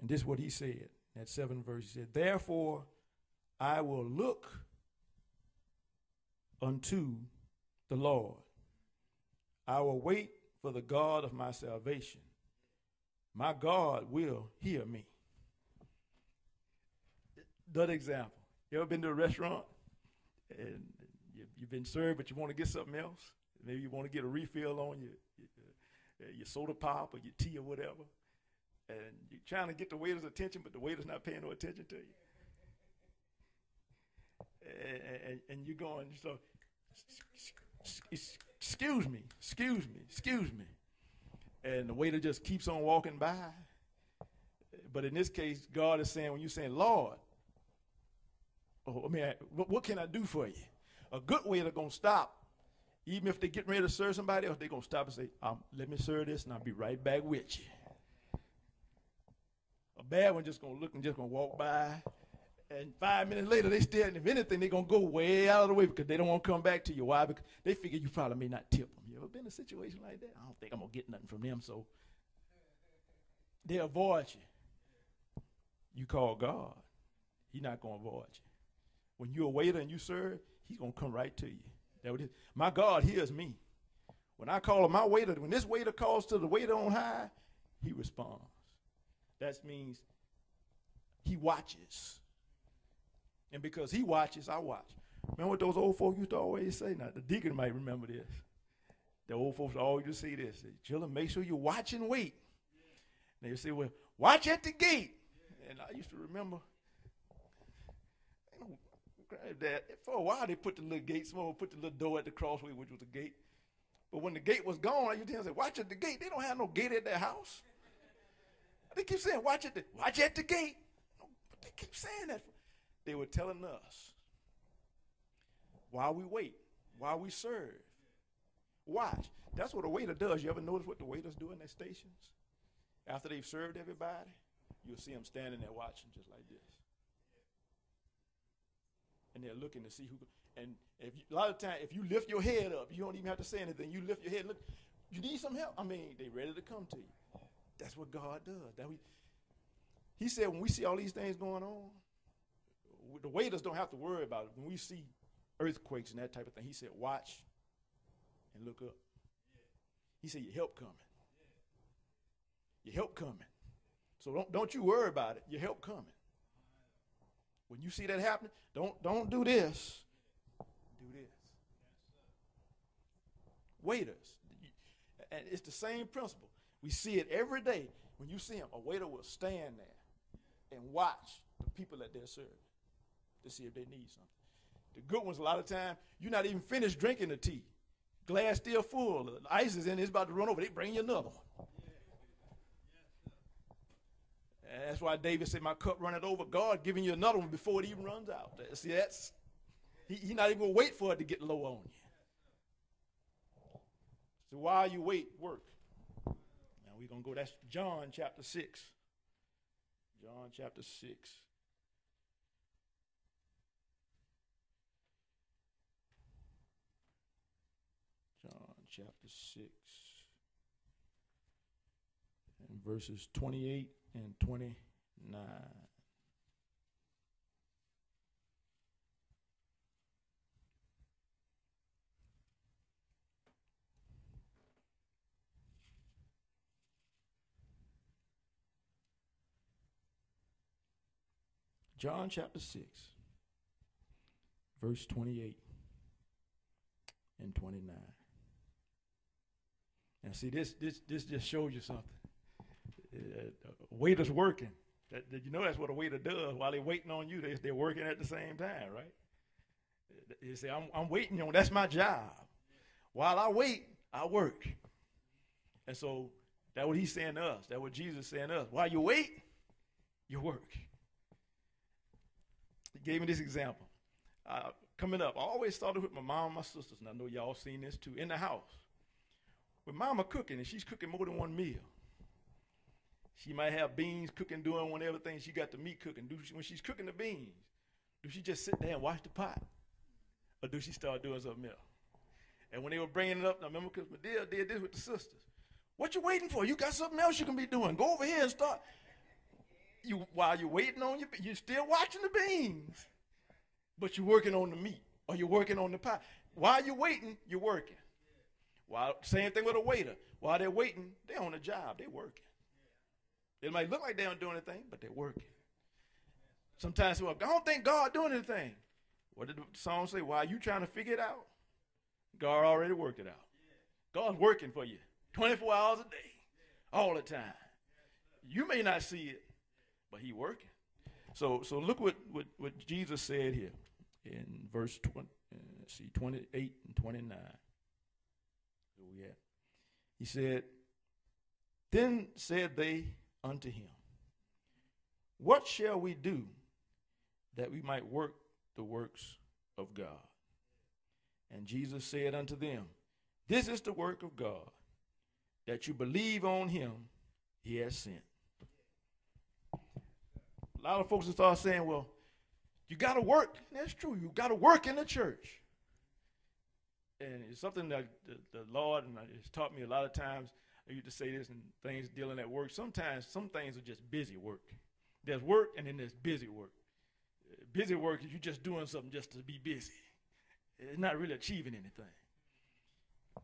And this is what he said. That 7th verse, he said, therefore I will look unto the Lord. I will wait for the God of my salvation. My God will hear me. Another example. You ever been to a restaurant and you've been served, but you want to get something else? Maybe you want to get a refill on your soda pop or your tea or whatever. And you're trying to get the waiter's attention, but the waiter's not paying no attention to you. And you're going, so, excuse me. And the waiter just keeps on walking by. But in this case, God is saying, when you're saying, Lord, what can I do for you? A good waiter going to stop. Even if they're getting ready to serve somebody else, they're going to stop and say, let me serve this, and I'll be right back with you. A bad one just going to look and just going to walk by. And 5 minutes later, they still, and if anything, they're going to go way out of the way because they don't want to come back to you. Why? Because they figure you probably may not tip them. You ever been in a situation like that? I don't think I'm going to get nothing from them, so they avoid you. You call God. He's not going to avoid you. When you're a waiter and you serve, he's going to come right to you. That what it is. My God hears me. When I call my waiter, when this waiter calls to the waiter on high, he responds. That means he watches. And because he watches, I watch. Remember what those old folks used to always say? Now, the deacon might remember this. The old folks always used to say this. Say, children, make sure you watch and wait. And they would say, well, watch at the gate. And I used to remember, that for a while they put the little gate, someone would put the little door at the crossway, which was the gate. But when the gate was gone, I used to say, watch at the gate. They don't have no gate at their house. They keep saying, watch at the gate. But they keep saying that. They were telling us, while we wait, while we serve, watch. That's what a waiter does. You ever notice what the waiters do in their stations? After they've served everybody, you'll see them standing there watching just like this. And they're looking to see who. And a lot of times, if you lift your head up, you don't even have to say anything. You lift your head and look. You need some help? They're ready to come to you. That's what God does. He said when we see all these things going on, the waiters don't have to worry about it. When we see earthquakes and that type of thing, he said, watch and look up. He said, your help coming. Your help coming. So don't you worry about it. Your help coming. When you see that happening, don't do this. Do this. Waiters. And it's the same principle. We see it every day. When you see them, a waiter will stand there and watch the people that they're serving to see if they need something. The good ones, a lot of time, you're not even finished drinking the tea. Glass still full. The ice is in it. It's about to run over. They bring you another one. And that's why David said, my cup runneth over. God giving you another one before it even runs out. See, he's not even going to wait for it to get low on you. So while you wait, work. Now we're going to go, that's John chapter 6. John chapter 6. John chapter 6. And verses 28 and 29. John chapter 6, verse 28 and 29. And see, this just shows you something. Waiters working. You know that's what a waiter does. While they're waiting on you, they're working at the same time, right? You say, I'm waiting on, that's my job. While I wait, I work. And so that's what he's saying to us. That's what Jesus is saying to us. While you wait, you work. He gave me this example. Coming up, I always started with my mom and my sisters, and I know y'all seen this too, in the house. When mama cooking, and she's cooking more than one meal, she might have beans cooking, doing one everything. She got the meat cooking. When she's cooking the beans, do she just sit there and watch the pot? Or do she start doing something else? And when they were bringing it up, I remember because Medea did this with the sisters. What you waiting for? You got something else you can be doing. Go over here and start. while you're waiting on you're still watching the beans, but you're working on the meat or you're working on the pie. While you're waiting, you're working. Same thing with a waiter. While they're waiting, they're on a job. They're working. It might look like they don't do anything, but they're working. Sometimes, well, I don't think God doing anything. What did the song say? While you trying to figure it out, God already worked it out. God's working for you 24 hours a day, all the time. You may not see it, but he's working. So look what Jesus said here in verse 28 and 29. Where we at? He said, then said they unto him, what shall we do that we might work the works of God? And Jesus said unto them, this is the work of God, that you believe on him he has sent. A lot of folks will start saying, well, you got to work. That's true. You got to work in the church. And it's something that the Lord has taught me a lot of times. I used to say this and things dealing at work. Sometimes some things are just busy work. There's work and then there's busy work. Busy work is you just doing something just to be busy. It's not really achieving anything.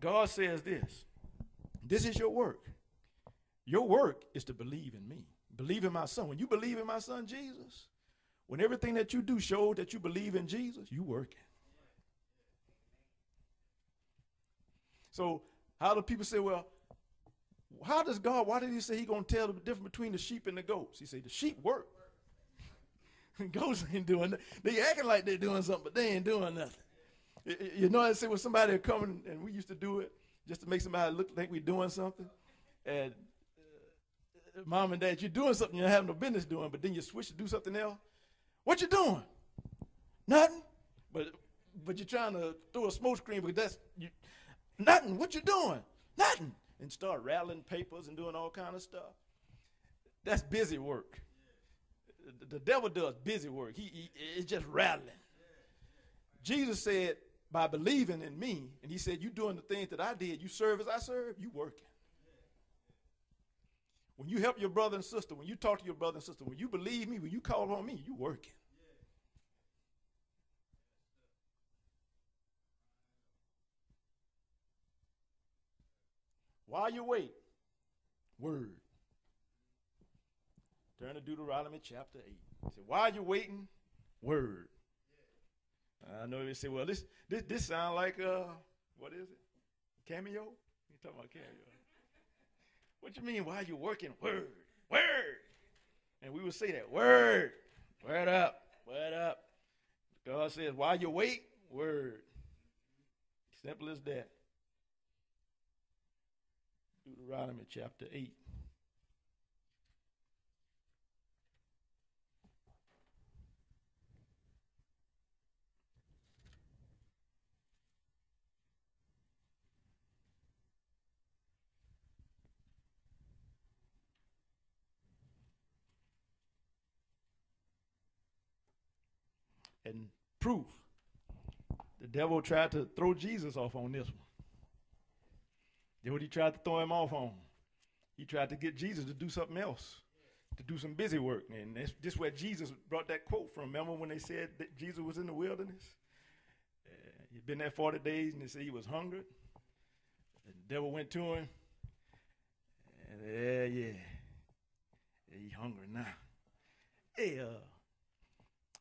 God says this. This is your work. Your work is to believe in me. Believe in my son. When you believe in my son Jesus, when everything that you do shows that you believe in Jesus, you working. So how do people say, well, how does God, why did he say he's going to tell the difference between the sheep and the goats? He said the sheep work. Goats ain't doing nothing. They acting like they're doing something, but they ain't doing nothing. You know, I say when somebody coming, and we used to do it just to make somebody look like we're doing something. And mom and dad, you're doing something you don't have no business doing, but then you switch to do something else. What you doing? Nothing. But you're trying to throw a smoke screen because nothing. What you doing? Nothing. And start rattling papers and doing all kind of stuff. That's busy work. The devil does busy work. It's just rattling. Jesus said, by believing in me, and he said, you doing the things that I did, you serve as I serve, you working. When you help your brother and sister, when you talk to your brother and sister, when you believe me, when you call on me, you working. While you wait, word. Turn to Deuteronomy chapter 8. He said, while you're waiting, word. I know they say, well, this sound like, what is it? Cameo? You talking about cameo? What you mean, while you're working? Word, word. And we would say that, word, word up, word up. God says, while you wait, word. Simple as that. Deuteronomy chapter 8. And proof, the devil tried to throw Jesus off on this one. That's what he tried to throw him off on. He tried to get Jesus to do something else, to do some busy work. And that's just where Jesus brought that quote from. Remember when they said that Jesus was in the wilderness? He'd been there 40 days and they said he was hungry. And the devil went to him. And he's hungry now. Hey,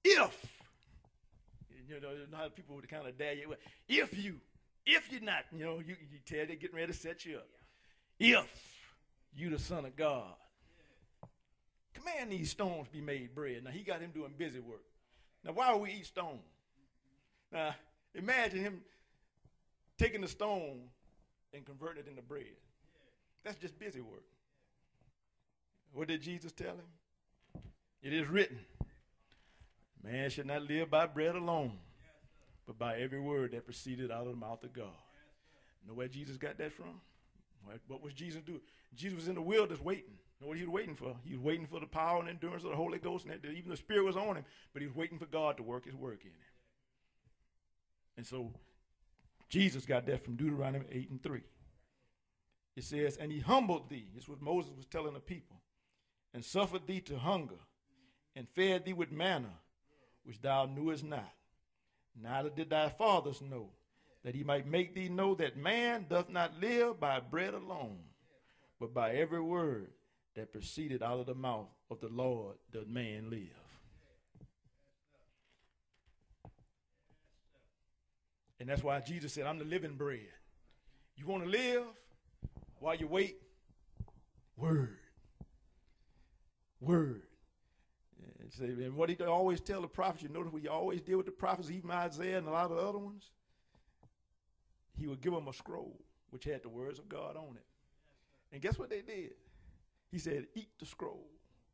if, you know how people would kind of dare you, if you're not, you tell they're getting ready to set you up. If you the son of God, command these stones be made bread. Now, he got him doing busy work. Now, why would we eat stone? Now, imagine him taking the stone and converting it into bread. That's just busy work. What did Jesus tell him? It is written, man should not live by bread alone, but by every word that proceeded out of the mouth of God. Know where Jesus got that from? What was Jesus doing? Jesus was in the wilderness waiting. Know what he was waiting for? He was waiting for the power and endurance of the Holy Ghost, and even the Spirit was on him, but he was waiting for God to work his work in him. And so Jesus got that from Deuteronomy 8:3. It says, and he humbled thee. This is what Moses was telling the people. and suffered thee to hunger, and fed thee with manna, which thou knewest not, neither did thy fathers know, that he might make thee know that man doth not live by bread alone, but by every word that proceeded out of the mouth of the Lord doth man live. And that's why Jesus said, I'm the living bread. You want to live while you wait? Word. Word. And what he always tell the prophets, you notice we always deal with the prophets, even Isaiah and a lot of other ones. He would give them a scroll which had the words of God on it. And guess what they did? He said, eat the scroll.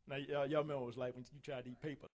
Now, y'all remember what it was like when you tried to eat paper.